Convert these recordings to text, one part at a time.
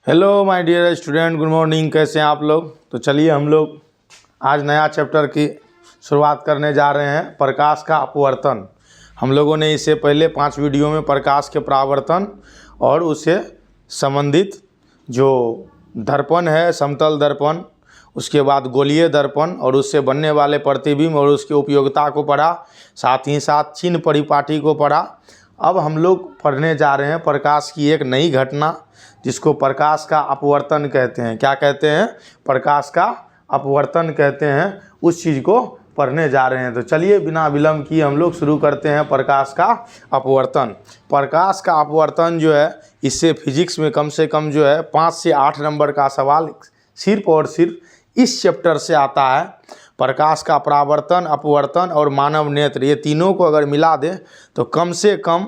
Hello my dear student, good morning. कैसे हैं आप लोग? तो चलिए हम लोग आज नया चैप्टर की शुरुआत करने जा रहे हैं, प्रकाश का अपवर्तन। हम लोगों ने इससे पहले 5 वीडियो में प्रकाश के परावर्तन और उससे संबंधित जो दर्पण है, समतल दर्पण, उसके बाद गोलीय दर्पण और उससे बनने वाले प्रतिबिंब और उसकी उपयोगिता को पढ़ा, साथ ही साथ चिन्ह परिपाटी को पढ़ा। अब हम लोग पढ़ने जा रहे हैं प्रकाश की एक नई घटना जिसको प्रकाश का अपवर्तन कहते हैं। क्या कहते हैं? प्रकाश का अपवर्तन कहते हैं। उस चीज़ को पढ़ने जा रहे हैं। तो चलिए बिना विलंब किए हम लोग शुरू करते हैं प्रकाश का अपवर्तन। प्रकाश का अपवर्तन जो है, इससे फिजिक्स में कम से कम जो है 5 से 8 नंबर का सवाल सिर्फ और सिर्फ इस चैप्टर से आता है। प्रकाश का परावर्तन, अपवर्तन और मानव नेत्र, ये तीनों को अगर मिला दें तो कम से कम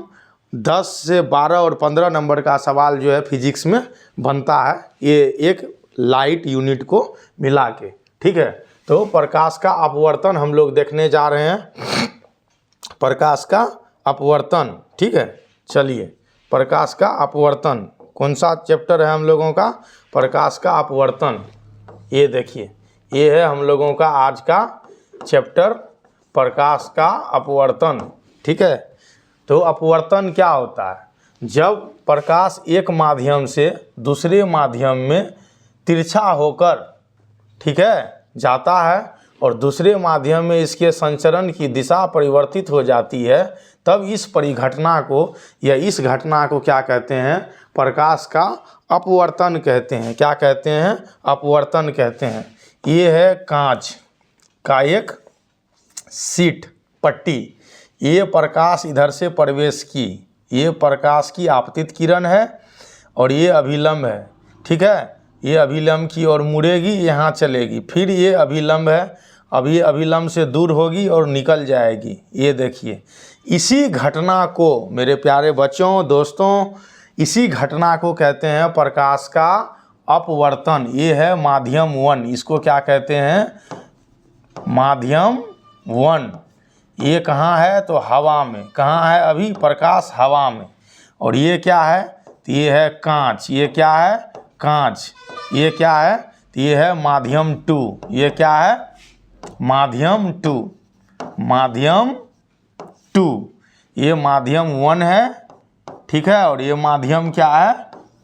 10 से 12 और 15 नंबर का सवाल जो है फिजिक्स में बनता है, ये एक लाइट यूनिट को मिला के। ठीक है, तो प्रकाश का अपवर्तन हम लोग देखने जा रहे हैं। प्रकाश का अपवर्तन, ठीक है। चलिए, प्रकाश का अपवर्तन कौन सा चैप्टर है हम लोगों का? प्रकाश का अपवर्तन। ये देखिए, ये है हम लोगों का आज का चैप्टर, प्रकाश का अपवर्तन। ठीक है, तो अपवर्तन क्या होता है? जब प्रकाश एक माध्यम से दूसरे माध्यम में तिरछा होकर, ठीक है, जाता है और दूसरे माध्यम में इसके संचरण की दिशा परिवर्तित हो जाती है, तब इस परिघटना को या इस घटना को क्या कहते हैं? प्रकाश का अपवर्तन कहते हैं। क्या कहते हैं? अपवर्तन कहते हैं। ये है कांच का एक शीट, पट्टी। ये प्रकाश इधर से प्रवेश की, ये प्रकाश की आपतित किरण है और ये अभिलंब है। ठीक है, ये अभिलंब की ओर मुड़ेगी, यहाँ चलेगी, फिर ये अभिलंब है, अब ये अभिलंब से दूर होगी और निकल जाएगी। ये देखिए, इसी घटना को मेरे प्यारे बच्चों, दोस्तों, इसी घटना को कहते हैं प्रकाश का अपवर्तन। ये है माध्यम 1। इसको क्या कहते हैं? माध्यम 1। ये कहाँ है? तो हवा में। कहाँ है अभी? प्रकाश हवा में। और ये क्या है? तो ये है कांच। ये क्या है? कांच। ये क्या है? तो ये है माध्यम 2। ये क्या है? माध्यम 2। माध्यम 2। ये माध्यम 1 है, ठीक है, और ये माध्यम क्या है?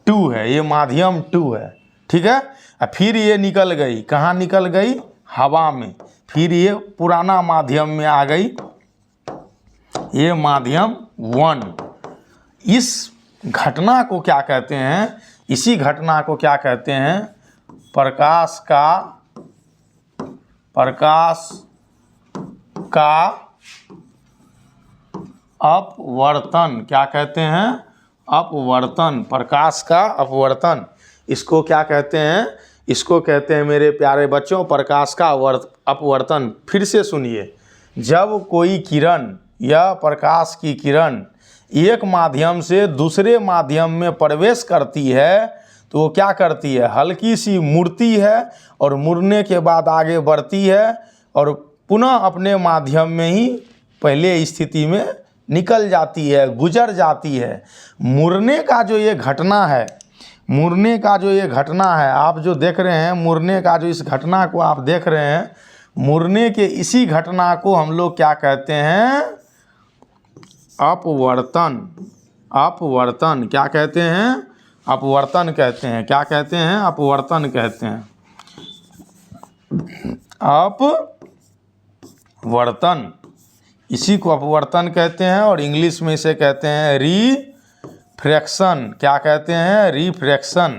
2 है। ये माध्यम 2 है, ठीक है। फिर ये निकल गई, कहाँ निकल गई? हवा में। फिर ये पुराना माध्यम में आ गई, ये माध्यम 1। इस घटना को क्या कहते हैं? इसी घटना को क्या कहते हैं? प्रकाश का अपवर्तन। क्या कहते हैं? अपवर्तन। प्रकाश का अपवर्तन। इसको क्या कहते हैं? इसको कहते हैं मेरे प्यारे बच्चों प्रकाश का अपवर्तन। फिर से सुनिए, जब कोई किरण या प्रकाश की किरण एक माध्यम से दूसरे माध्यम में प्रवेश करती है तो वो क्या करती है? हल्की सी मुड़ती है और मुड़ने के बाद आगे बढ़ती है और पुनः अपने माध्यम में ही पहले स्थिति में निकल जाती है, गुजर जाती है। मुड़ने का जो ये घटना है, मुड़ने का जो ये घटना है, आप जो देख रहे हैं, मुड़ने का जो इस घटना को आप देख रहे हैं, मुड़ने के इसी घटना को हम लोग क्या कहते हैं? अपवर्तन। अपवर्तन। क्या कहते हैं? अपवर्तन कहते हैं। क्या कहते हैं? अपवर्तन कहते हैं। अपवर्तन, इसी को अपवर्तन कहते हैं और इंग्लिश में इसे कहते हैं रिफ्रैक्शन। क्या कहते हैं? रिफ्रैक्शन।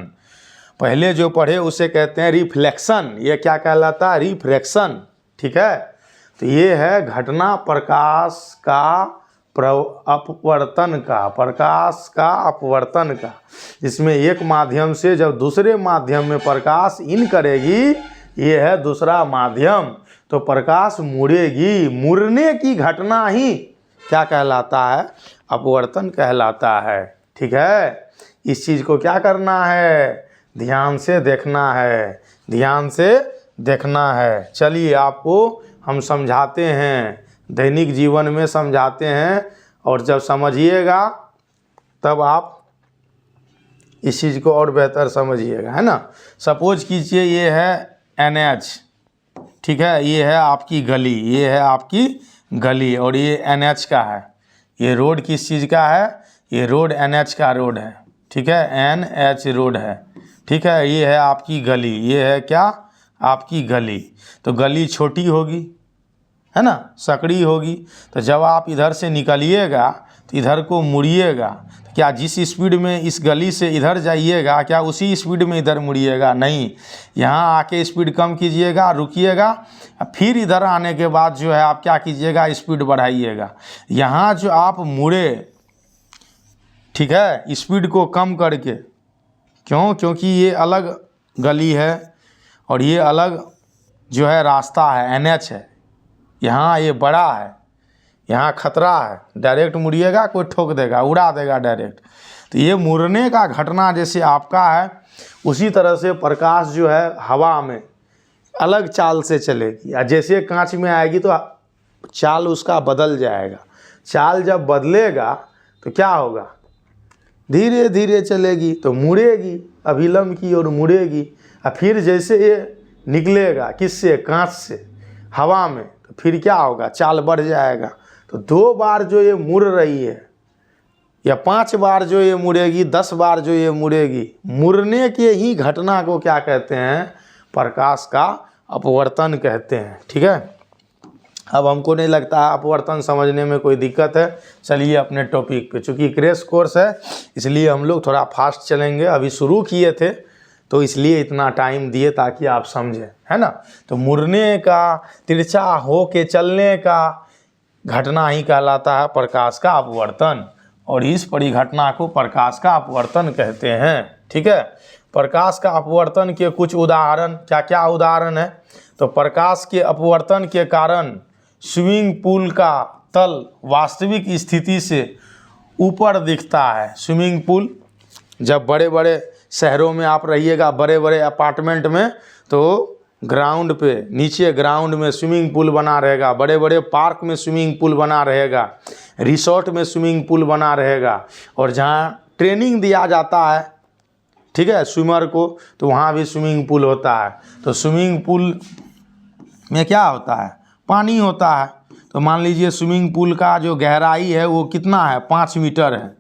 पहले जो पढ़े उसे कहते हैं रिफ्लेक्शन, ये क्या कहलाता है? रिफ्रैक्शन। ठीक है, तो ये है घटना प्रकाश का अपवर्तन का, प्रकाश का अपवर्तन का, जिसमें एक माध्यम से जब दूसरे माध्यम में प्रकाश इन करेगी, ये है दूसरा माध्यम, तो प्रकाश मुड़ेगी। मुड़ने की घटना ही क्या कहलाता है? अपवर्तन कहलाता है। ठीक है, इस चीज़ को क्या करना है? ध्यान से देखना है, ध्यान से देखना है। चलिए, आपको हम समझाते हैं, दैनिक जीवन में समझाते हैं, और जब समझिएगा तब आप इस चीज़ को और बेहतर समझिएगा, है ना। सपोज कीजिए ये है NH, ठीक है, ये है आपकी गली, ये है आपकी गली और ये NH का है। ये रोड किस चीज़ का है? ये रोड NH का रोड है, ठीक है, NH रोड है, ठीक है। ये है आपकी गली, ये है क्या? आपकी गली। तो गली छोटी होगी, है ना, सकड़ी होगी। तो जब आप इधर से निकलिएगा तो इधर को मुड़िएगा, तो क्या जिस स्पीड में इस गली से इधर जाइएगा क्या उसी स्पीड में इधर मुड़िएगा? नहीं, यहाँ आके स्पीड कम कीजिएगा, रुकिएगा, फिर इधर आने के बाद जो है आप क्या कीजिएगा? स्पीड बढ़ाइएगा। यहाँ जो आप मुड़े, ठीक है, स्पीड को कम करके, क्यों? क्योंकि ये अलग गली है और ये अलग जो है रास्ता है, NH है। यहाँ ये बड़ा है, यहाँ खतरा है, डायरेक्ट मुड़िएगा कोई ठोक देगा, उड़ा देगा डायरेक्ट। तो ये मुड़ने का घटना जैसे आपका है, उसी तरह से प्रकाश जो है हवा में अलग चाल से चलेगी। और जैसे कांच में आएगी तो चाल उसका बदल जाएगा। चाल जब बदलेगा तो क्या होगा? धीरे धीरे चलेगी, तो मुड़ेगी, अभिलंब की ओर मुड़ेगी। और फिर जैसे ये निकलेगा किससे? कांच से, हवा में, तो फिर क्या होगा? चाल बढ़ जाएगा। तो 2 बार जो ये मुड़ रही है या 5 बार जो ये मुड़ेगी, 10 बार जो ये मुड़ेगी, मुड़ने के ही घटना को क्या कहते हैं? प्रकाश का अपवर्तन कहते हैं, ठीक है। अब हमको नहीं लगता है अपवर्तन समझने में कोई दिक्कत है। चलिए अपने टॉपिक पे, चूँकि क्रैश कोर्स है इसलिए हम लोग थोड़ा फास्ट चलेंगे। अभी शुरू किए थे तो इसलिए इतना टाइम दिए ताकि आप समझें, है ना। तो मुड़ने का, तिरछा हो के चलने का घटना ही कहलाता है प्रकाश का अपवर्तन, और इस परिघटना को प्रकाश का अपवर्तन कहते हैं, ठीक है। प्रकाश का अपवर्तन के कुछ उदाहरण, क्या क्या उदाहरण है? तो प्रकाश के अपवर्तन के कारण स्विमिंग पूल का तल वास्तविक स्थिति से ऊपर दिखता है। स्विमिंग पूल, जब बड़े बड़े शहरों में आप रहिएगा, बड़े बड़े अपार्टमेंट में, तो ग्राउंड पे, नीचे ग्राउंड में स्विमिंग पूल बना रहेगा, बड़े बड़े पार्क में स्विमिंग पूल बना रहेगा, रिसोर्ट में स्विमिंग पूल बना रहेगा, और जहाँ ट्रेनिंग दिया जाता है, ठीक है, स्विमर को, तो वहाँ भी स्विमिंग पूल होता है। तो स्विमिंग पूल में क्या होता है? पानी होता है। तो मान लीजिए स्विमिंग पूल का जो गहराई है वो कितना है? 5 मीटर है,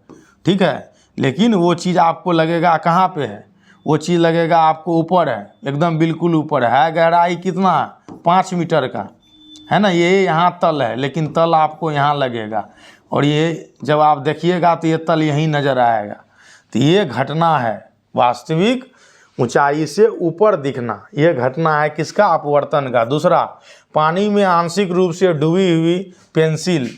ठीक है। लेकिन वो चीज़ आपको लगेगा कहाँ पे है? वो चीज़ लगेगा आपको ऊपर है, एकदम बिल्कुल ऊपर है। गहराई कितना? 5 मीटर का, है ना। ये यहाँ तल है, लेकिन तल आपको यहाँ लगेगा, और ये जब आप देखिएगा तो ये तल यहीं नज़र आएगा। तो ये घटना है वास्तविक ऊंचाई से ऊपर दिखना। ये घटना है किसका? अपवर्तन का। दूसरा, पानी में आंशिक रूप से डूबी हुई पेंसिल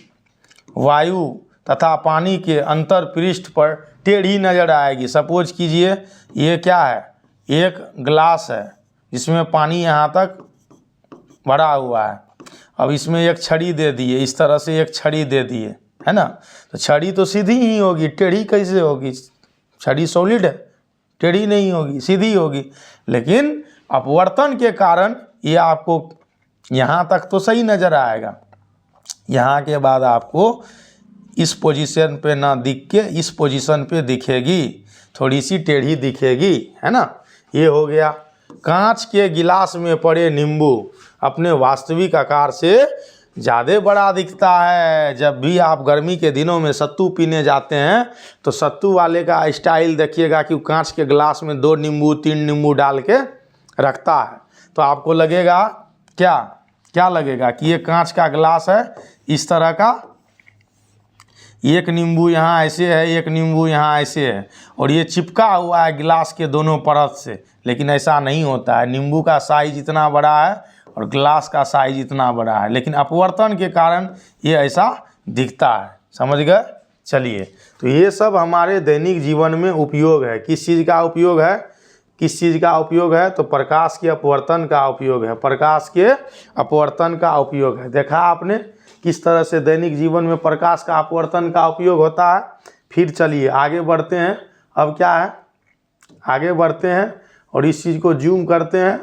वायु तथा पानी के अंतर पृष्ठ पर टेढ़ी नज़र आएगी। सपोज कीजिए ये क्या है? एक ग्लास है जिसमें पानी यहाँ तक भरा हुआ है। अब इसमें एक छड़ी दे दिए, इस तरह से एक छड़ी दे दिए, है ना। तो छड़ी तो सीधी ही होगी, टेढ़ी कैसे होगी? छड़ी सॉलिड है, टेढ़ी नहीं होगी, सीधी होगी। लेकिन अपवर्तन के कारण ये आपको यहाँ तक तो सही नज़र आएगा, यहाँ के बाद आपको इस पोजीशन पे ना दिख के इस पोजीशन पे दिखेगी, थोड़ी सी टेढ़ी दिखेगी, है ना। ये हो गया। कांच के गिलास में पड़े नींबू अपने वास्तविक आकार से ज़्यादा बड़ा दिखता है। जब भी आप गर्मी के दिनों में सत्तू पीने जाते हैं तो सत्तू वाले का स्टाइल देखिएगा कि कांच के गिलास में 2 नींबू 3 नींबू डाल के रखता है। तो आपको लगेगा क्या लगेगा कि ये कांच का गिलास है, इस तरह का, एक नींबू यहाँ ऐसे है, एक नींबू यहाँ ऐसे है, और ये चिपका हुआ है गिलास के दोनों परत से। लेकिन ऐसा नहीं होता है, नींबू का साइज इतना बड़ा है और ग्लास का साइज इतना बड़ा है, लेकिन अपवर्तन के कारण ये ऐसा दिखता है। समझ गए? चलिए, तो ये सब हमारे दैनिक जीवन में उपयोग है। किस चीज़ का उपयोग है? किस चीज़ का उपयोग है? तो प्रकाश के अपवर्तन का उपयोग है। प्रकाश के अपवर्तन का उपयोग है। देखा आपने किस तरह से दैनिक जीवन में प्रकाश का अपवर्तन का उपयोग होता है। फिर चलिए आगे बढ़ते हैं। अब क्या है? आगे बढ़ते हैं और इस चीज़ को जूम करते हैं।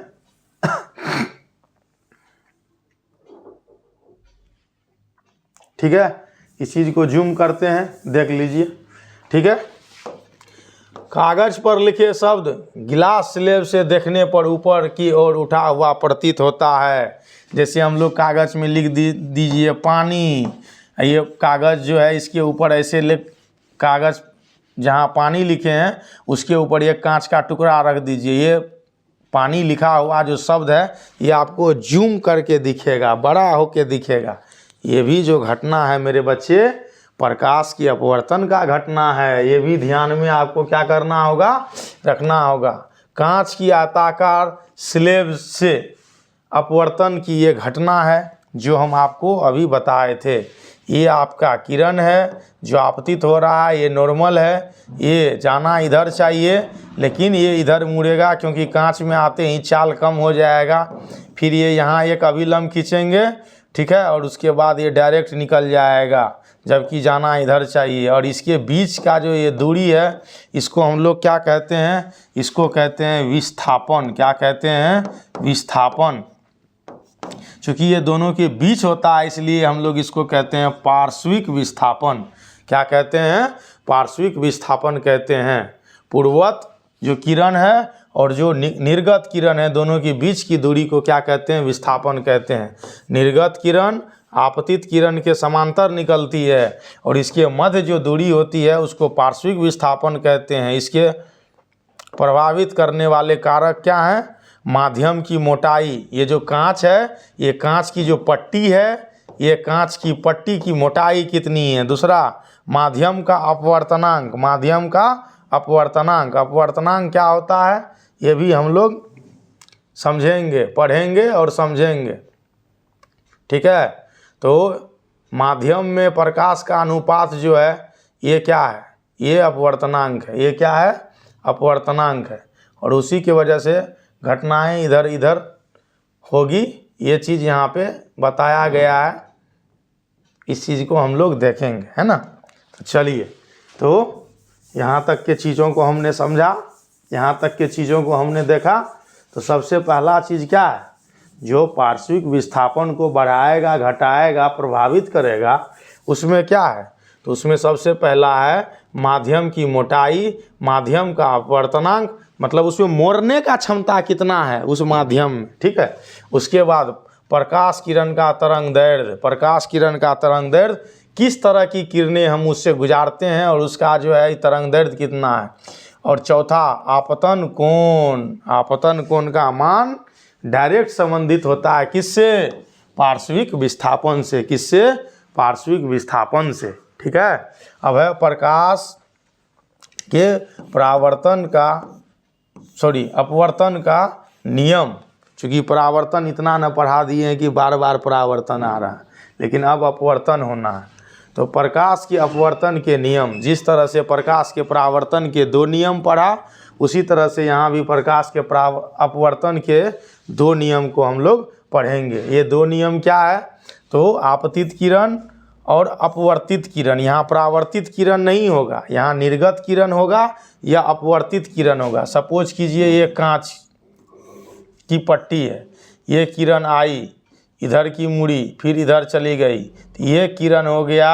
ठीक है, इस चीज़ को जूम करते हैं, देख लीजिए। ठीक है, कागज पर लिखे शब्द गिलास स्लेब से देखने पर ऊपर की ओर उठा हुआ प्रतीत होता है। जैसे हम लोग कागज में लिख दीजिए पानी, ये कागज जो है इसके ऊपर ऐसे कागज जहाँ पानी लिखे हैं उसके ऊपर एक कांच का टुकड़ा रख दीजिए, ये पानी लिखा हुआ जो शब्द है ये आपको जूम करके दिखेगा, बड़ा होके दिखेगा। ये भी जो घटना है मेरे बच्चे, प्रकाश की अपवर्तन का घटना है। ये भी ध्यान में आपको क्या करना होगा, रखना होगा। कांच की आयताकार स्लेब से अपवर्तन की ये घटना है जो हम आपको अभी बताए थे। ये आपका किरण है जो आपतित हो रहा है, ये नॉर्मल है, ये जाना इधर चाहिए लेकिन ये इधर मुड़ेगा क्योंकि कांच में आते ही चाल कम हो जाएगा। फिर ये यहाँ एक अभिलंब खींचेंगे, ठीक है, और उसके बाद ये डायरेक्ट निकल जाएगा जबकि जाना इधर चाहिए। और इसके बीच का जो ये दूरी है इसको हम लोग क्या कहते हैं, इसको कहते हैं विस्थापन। क्या कहते हैं, विस्थापन। चूँकि ये दोनों के बीच होता है इसलिए हम लोग इसको कहते हैं पार्श्विक विस्थापन। क्या कहते हैं, पार्श्विक विस्थापन कहते हैं। पूर्ववत जो किरण है और जो निर्गत किरण है दोनों के बीच की दूरी को क्या कहते हैं, विस्थापन कहते हैं। निर्गत किरण आपतित किरण के समांतर निकलती है और इसके मध्य जो दूरी होती है उसको पार्श्विक विस्थापन कहते हैं। इसके प्रभावित करने वाले कारक क्या हैं, माध्यम की मोटाई। ये जो कांच है, ये कांच की जो पट्टी है, ये कांच की पट्टी की मोटाई कितनी है। दूसरा, माध्यम का अपवर्तनांक। माध्यम का अपवर्तनांक, अपवर्तनांक क्या होता है ये भी हम लोग समझेंगे, पढ़ेंगे और समझेंगे, ठीक है। तो माध्यम में प्रकाश का अनुपात जो है ये क्या है, ये अपवर्तनांक है। ये क्या है, अपवर्तनांक है। और उसी की वजह से घटनाएं इधर इधर होगी, ये चीज़ यहाँ पे बताया गया है। इस चीज़ को हम लोग देखेंगे, है ना। तो चलिए, तो यहाँ तक के चीज़ों को हमने समझा, यहाँ तक के चीज़ों को हमने देखा। तो सबसे पहला चीज़ क्या है, जो पार्श्विक विस्थापन को बढ़ाएगा, घटाएगा, प्रभावित करेगा, उसमें क्या है, तो उसमें सबसे पहला है माध्यम की मोटाई, माध्यम का अपवर्तनांक, मतलब उसमें मोड़ने का क्षमता कितना है उस माध्यम में, ठीक है। उसके बाद प्रकाश किरण का तरंग दैर्ध्य, प्रकाश किरण का तरंग दैर्ध्य, किस तरह की किरणें हम उससे गुजारते हैं और उसका जो है तरंग दैर्ध्य कितना है। और चौथा, आपतन कोण। आपतन कोण का मान डायरेक्ट संबंधित होता है किससे, पार्श्विक विस्थापन से। किससे, पार्श्विक विस्थापन से, ठीक है। अब है प्रकाश के परावर्तन का, अपवर्तन का नियम। चूँकि परावर्तन इतना न पढ़ा दिए हैं कि बार बार परावर्तन आ रहा है, लेकिन अब अपवर्तन होना है। तो प्रकाश के अपवर्तन के नियम, जिस तरह से प्रकाश के परावर्तन के 2 नियम पढ़ा, उसी तरह से यहाँ भी प्रकाश के अपवर्तन के 2 नियम को हम लोग पढ़ेंगे। ये 2 नियम क्या है, तो आपतित किरण और अपवर्तित किरण। यहाँ परावर्तित किरण नहीं होगा, यहाँ निर्गत किरण होगा या अपवर्तित किरण होगा। सपोज कीजिए ये कांच की पट्टी है, ये किरण आई, इधर की मुड़ी, फिर इधर चली गई, तो ये किरण हो गया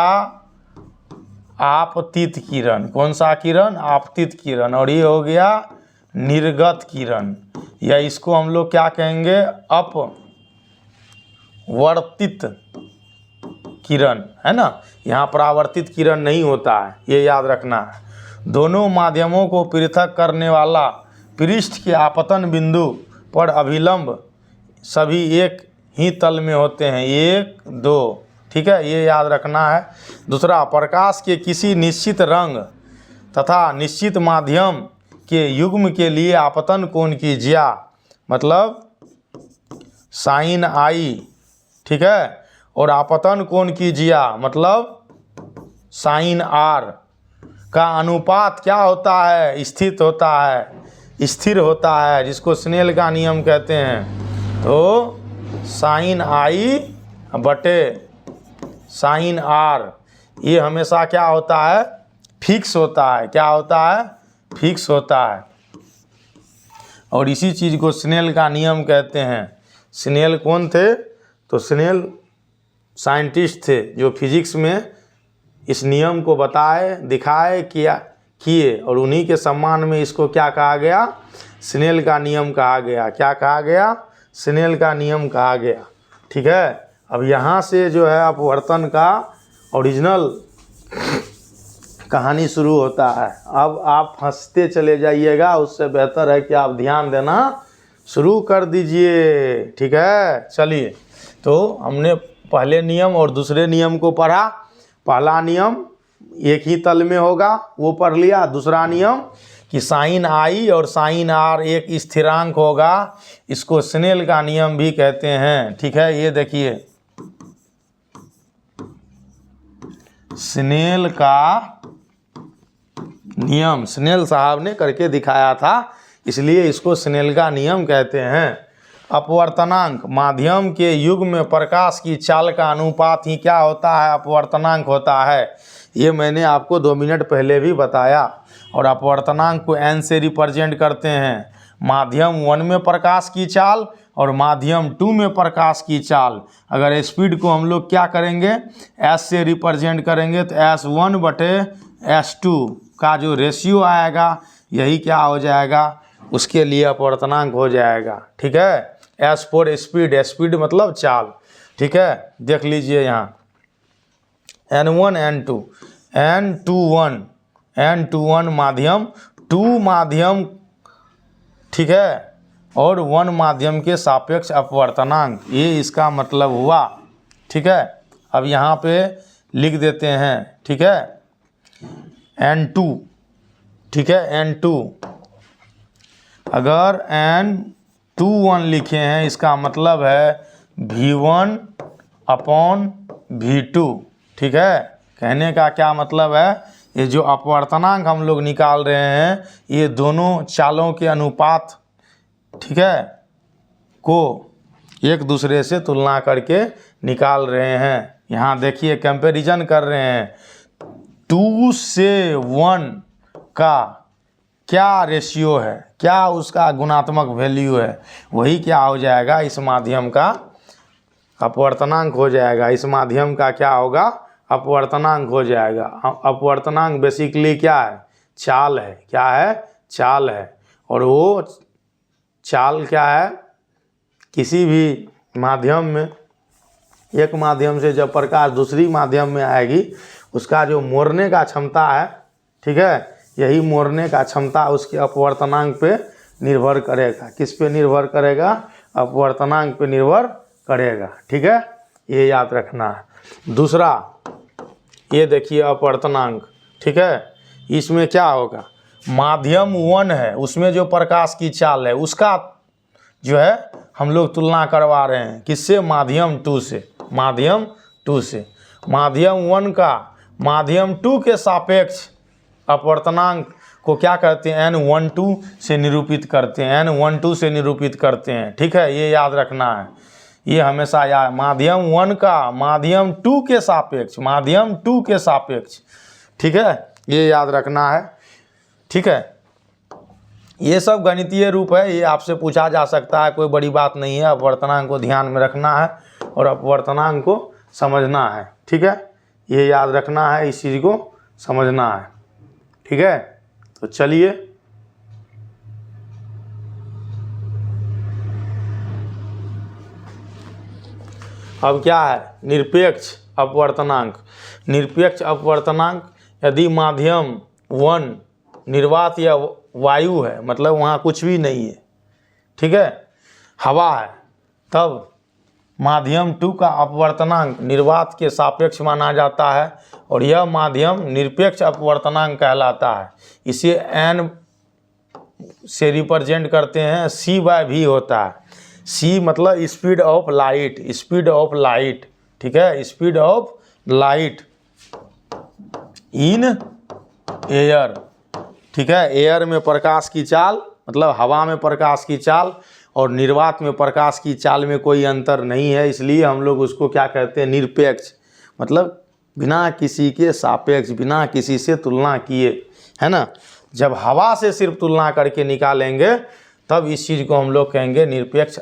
आपतित किरण। कौन सा किरण, आपतित किरण। और ये हो गया निर्गत किरण, या इसको हम लोग क्या कहेंगे, अपवर्तित किरण, है ना। यहाँ परावर्तित किरण नहीं होता है, ये याद रखना है। दोनों माध्यमों को पृथक करने वाला पृष्ठ के आपतन बिंदु पर अभिलंब सभी एक ही तल में होते हैं, 1, 2, ठीक है, ये याद रखना है। दूसरा, प्रकाश के किसी निश्चित रंग तथा निश्चित माध्यम के युग्म के लिए आपतन कोण की ज्या, मतलब साइन आई, ठीक है, और आपतन कोण की ज्या मतलब साइन आर का अनुपात क्या होता है, स्थित होता है, स्थिर होता है, जिसको स्नेल का नियम कहते हैं। तो साइन आई बटे साइन आर, ये हमेशा क्या होता है, फिक्स होता है। क्या होता है, फिक्स होता है। और इसी चीज़ को स्नेल का नियम कहते हैं। स्नेल कौन थे, तो स्नेल साइंटिस्ट थे जो फिजिक्स में इस नियम को बताए, दिखाए, किए, और उन्हीं के सम्मान में इसको क्या कहा गया, स्नेल का नियम कहा गया। क्या कहा गया, स्नेल का नियम कहा गया। ठीक है, अब यहाँ से जो है अपवर्तन का ओरिजिनल कहानी शुरू होता है। अब आप हंसते चले जाइएगा, उससे बेहतर है कि आप ध्यान देना शुरू कर दीजिए। ठीक है, चलिए, तो हमने पहले नियम और दूसरे नियम को पढ़ा। पहला नियम एक ही तल में होगा, वो पढ़ लिया। दूसरा नियम कि साइन आई और साइन आर एक स्थिरांक होगा, इसको स्नेल का नियम भी कहते हैं। ठीक है, ये देखिए स्नेल का नियम स्नेल साहब ने करके दिखाया था, इसलिए इसको स्नेल का नियम कहते हैं। अपवर्तनांक, माध्यम के युग में प्रकाश की चाल का अनुपात ही क्या होता है, अपवर्तनांक होता है। ये मैंने आपको 2 मिनट पहले भी बताया। और अपवर्तनांक को n से रिप्रेजेंट करते हैं। माध्यम 1 में प्रकाश की चाल और माध्यम 2 में प्रकाश की चाल। अगर स्पीड को हम लोग क्या करेंगे, s से रिप्रेजेंट करेंगे, तो S1/S2 का जो रेशियो आएगा यही क्या हो जाएगा, उसके लिए अपवर्तनांक हो जाएगा। ठीक है, S फॉर स्पीड, स्पीड मतलब चाल। ठीक है, देख लीजिए यहाँ N1 N2 N21 माध्यम, 2 माध्यम, ठीक है, और 1 माध्यम के सापेक्ष अपवर्तनांक, ये इसका मतलब हुआ। ठीक है, अब यहाँ पे लिख देते हैं। ठीक है, N2, ठीक है, N2, अगर N21 लिखे हैं इसका मतलब है V1/V2। ठीक है, कहने का क्या मतलब है, ये जो अपवर्तनांक हम लोग निकाल रहे हैं, ये दोनों चालों के अनुपात, ठीक है, को एक दूसरे से तुलना करके निकाल रहे हैं। यहाँ देखिए कंपैरिजन कर रहे हैं। 2 से 1 का क्या रेशियो है, क्या उसका गुणात्मक वैल्यू है, वही क्या हो जाएगा, इस माध्यम का अपवर्तनांक हो जाएगा। इस माध्यम का क्या होगा, अपवर्तनांक हो जाएगा। अपवर्तनांक बेसिकली क्या है, चाल है। क्या है, चाल है। और वो चाल क्या है, किसी भी माध्यम में, एक माध्यम से जब प्रकाश दूसरी माध्यम में आएगी, उसका जो मोड़ने का क्षमता है, ठीक है, यही मोड़ने का क्षमता उसके अपवर्तनांक पे निर्भर करेगा। किस पे निर्भर करेगा, अपवर्तनांक पे निर्भर करेगा। ठीक है, ये याद रखना है। दूसरा, ये देखिए अपवर्तनांक। ठीक है, इसमें क्या होगा, माध्यम 1 है, उसमें जो प्रकाश की चाल है उसका जो है हम लोग तुलना करवा रहे हैं, किससे, माध्यम 2 से। माध्यम 2 से माध्यम 1 का माध्यम 2 के सापेक्ष अपवर्तनांक को क्या करते हैं, N12 से निरूपित करते हैं। N12 से निरूपित करते हैं। ठीक है, ये याद रखना है, ये हमेशा याद। माध्यम 1 का माध्यम 2 के सापेक्ष, माध्यम 2 के सापेक्ष। ठीक है, ये याद रखना है। ठीक है, ये सब गणितीय रूप है, ये आपसे पूछा जा सकता है, कोई बड़ी बात नहीं है। अपवर्तनांक को ध्यान में रखना है और अपवर्तनांक को समझना है। ठीक है, ये याद रखना है, इस चीज़ को समझना है। ठीक है, तो चलिए अब क्या है, निरपेक्ष अपवर्तनांक। निरपेक्ष अपवर्तनांक, यदि माध्यम 1 निर्वात या वायु है, मतलब वहाँ कुछ भी नहीं है, ठीक है, हवा है, तब माध्यम 2 का अपवर्तनांक निर्वात के सापेक्ष माना जाता है और यह माध्यम निरपेक्ष अपवर्तनांक कहलाता है। इसे n से रिप्रेजेंट करते हैं, C/V होता है। C मतलब speed of light, speed of light. ठीक है, speed of light in air. ठीक है, एयर में प्रकाश की चाल, मतलब हवा में प्रकाश की चाल और निर्वात में प्रकाश की चाल में कोई अंतर नहीं है, इसलिए हम लोग उसको क्या कहते हैं, निरपेक्ष, मतलब बिना किसी के सापेक्ष, बिना किसी से तुलना किए, है ना। जब हवा से सिर्फ तुलना करके निकालेंगे तब इस चीज़ को हम लोग कहेंगे निरपेक्ष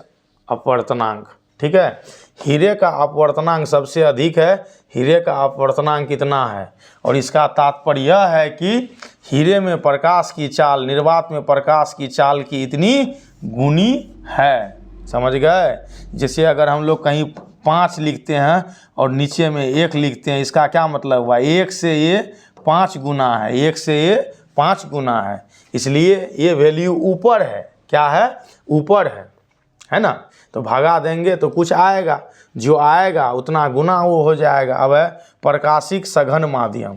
अपवर्तनांक। ठीक है, हीरे का अपवर्तनांक सबसे अधिक है, हीरे का अपवर्तनांक कितना है। और इसका तात्पर्य यह है कि हीरे में प्रकाश की चाल निर्वात में प्रकाश की चाल की इतनी गुनी है। समझ गए। जैसे अगर हम लोग कहीं 5 लिखते हैं और नीचे में 1 लिखते हैं, इसका क्या मतलब हुआ, 1 से ये 5 गुना है, 1 से ये 5 गुना है, इसलिए ये वैल्यू ऊपर है। क्या है, ऊपर है ना। तो भगा देंगे तो कुछ आएगा, जो आएगा उतना गुना वो हो जाएगा। अब है प्रकाशिक सघन माध्यम।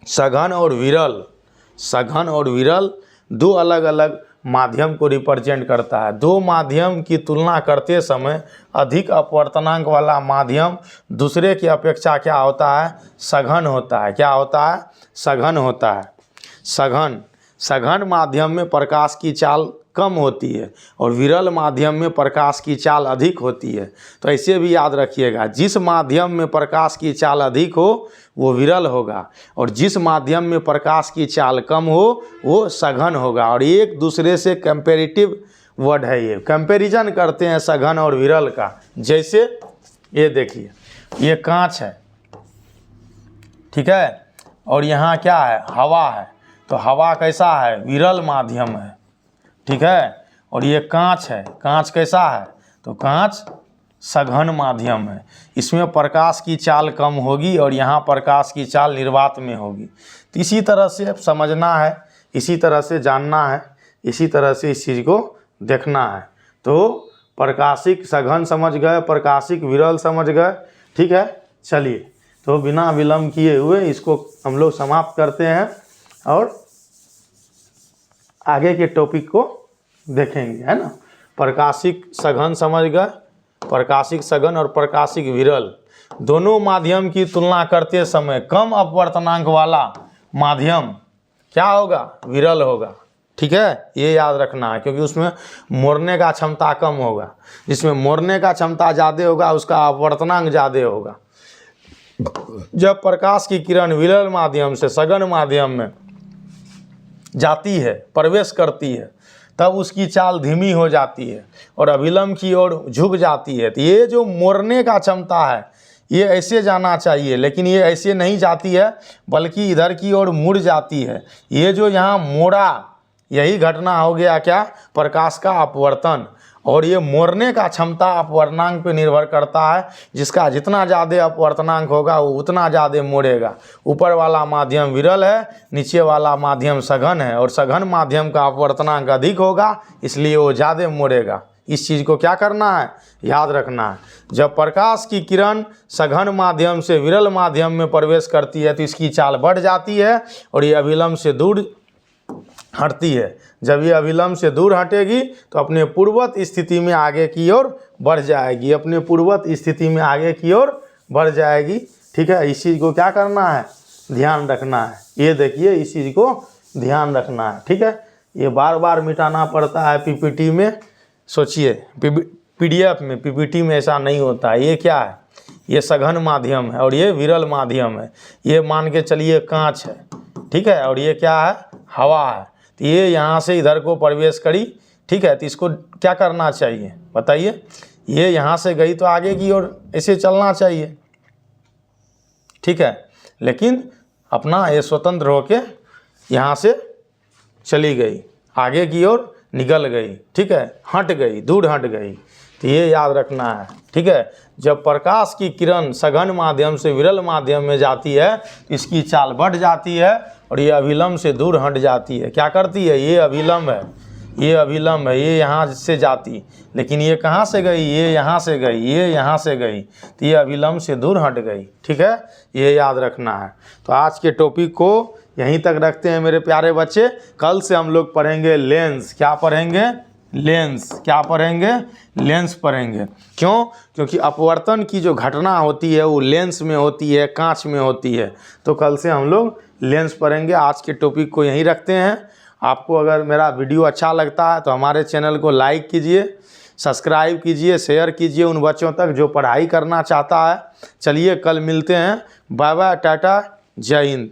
सघन और विरल, सघन और विरल दो अलग अलग माध्यम को रिप्रेजेंट करता है। दो माध्यम की तुलना करते समय अधिक अपवर्तनांक वाला माध्यम दूसरे की अपेक्षा क्या होता है, सघन होता है। क्या होता है, सघन होता है। सघन माध्यम में प्रकाश की चाल कम होती है और विरल माध्यम में प्रकाश की चाल अधिक होती है। तो ऐसे भी याद रखिएगा, जिस माध्यम में प्रकाश की चाल अधिक हो वो विरल होगा और जिस माध्यम में प्रकाश की चाल कम हो वो सघन होगा। और एक दूसरे से कंपैरेटिव वर्ड है, ये कंपैरिजन करते हैं सघन और विरल का। जैसे ये देखिए, ये कांच है, ठीक है, और यहाँ क्या है, हवा है। तो हवा कैसा है, विरल माध्यम है, ठीक है। और ये कांच है, कांच कैसा है, तो कांच सघन माध्यम है। इसमें प्रकाश की चाल कम होगी और यहाँ प्रकाश की चाल निर्वात में होगी। तो इसी तरह से समझना है, इसी तरह से जानना है, इसी तरह से इस चीज़ को देखना है। तो प्रकाशिक सघन समझ गए, प्रकाशिक विरल समझ गए, ठीक है। चलिए, तो बिना विलंब किए हुए इसको हम लोग समाप्त करते हैं और आगे के टॉपिक को देखेंगे, है ना। प्रकाशिक सघन समझ गए, प्रकाशिक सघन और प्रकाशिक विरल दोनों माध्यम की तुलना करते समय कम अपवर्तनांक वाला माध्यम क्या होगा, विरल होगा, ठीक है। ये याद रखना है, क्योंकि उसमें मोड़ने का क्षमता कम होगा। जिसमें मोड़ने का क्षमता ज़्यादा होगा उसका अपवर्तनांक ज़्यादा होगा। जब प्रकाश की किरण विरल माध्यम से सघन माध्यम में जाती है, प्रवेश करती है, तब उसकी चाल धीमी हो जाती है और अविलंब की ओर झुक जाती है। तो ये जो मोड़ने का क्षमता है ये ऐसे जाना चाहिए, लेकिन ये ऐसे नहीं जाती है बल्कि इधर की ओर मुड़ जाती है। ये जो यहाँ मोड़ा, यही घटना हो गया क्या, प्रकाश का अपवर्तन। और ये मोड़ने का क्षमता अपवर्तनांक पे निर्भर करता है। जिसका जितना ज़्यादा अपवर्तनांक होगा वो उतना ज़्यादा मोड़ेगा। ऊपर वाला माध्यम विरल है, नीचे वाला माध्यम सघन है, और सघन माध्यम का अपवर्तनांक अधिक होगा इसलिए वो ज़्यादा मोड़ेगा। इस चीज़ को क्या करना है, याद रखना है। जब प्रकाश की किरण सघन माध्यम से विरल माध्यम में प्रवेश करती है तो इसकी चाल बढ़ जाती है और ये अविलंब से दूर हटती है। जब ये अविलंब से दूर हटेगी तो अपने पूर्ववत स्थिति में आगे की ओर बढ़ जाएगी, अपने पूर्ववत स्थिति में आगे की ओर बढ़ जाएगी, ठीक है। इस चीज़ को क्या करना है, ध्यान रखना है। ये देखिए, इस चीज़ को ध्यान रखना है, ठीक है। ये बार बार मिटाना पड़ता है पीपीटी में। सोचिए, पीडीएफ में, पीपीटी में ऐसा नहीं होता। ये क्या है, ये सघन माध्यम है और ये विरल माध्यम है। ये मान के चलिए कांच है, ठीक है, और ये क्या है, हवा है। तो ये यहाँ से इधर को प्रवेश करी, ठीक है। तो इसको क्या करना चाहिए बताइए, ये यहाँ से गई तो आगे की ओर ऐसे चलना चाहिए, ठीक है। लेकिन अपना ये स्वतंत्र होके यहाँ से चली गई, आगे की ओर निकल गई, ठीक है, हट गई, दूर हट गई। तो ये याद रखना है, ठीक है। जब प्रकाश की किरण सघन माध्यम से विरल माध्यम में जाती है तो इसकी चाल बढ़ जाती है और ये अविलंब से दूर हट जाती है। क्या करती है, ये अविलंब है, ये अविलंब है, ये यहाँ से जाती, लेकिन ये कहाँ से गई, ये यहाँ से गई, ये यहाँ से गई, तो ये अविलंब से दूर हट गई, ठीक है। ये याद रखना है। तो आज के टॉपिक को यहीं तक रखते हैं मेरे प्यारे बच्चे। कल से हम लोग पढ़ेंगे लेंस। क्या पढ़ेंगे, लेंस। क्या पढ़ेंगे, लेंस पढ़ेंगे। क्यों, क्योंकि अपवर्तन की जो घटना होती है वो लेंस में होती है, कांच में होती है। तो कल से हम लोग लेंस पढ़ेंगे। आज के टॉपिक को यहीं रखते हैं। आपको अगर मेरा वीडियो अच्छा लगता है तो हमारे चैनल को लाइक कीजिए, सब्सक्राइब कीजिए, शेयर कीजिए उन बच्चों तक जो पढ़ाई करना चाहता है। चलिए कल मिलते हैं। बाय बाय, टाटा, जय हिंद।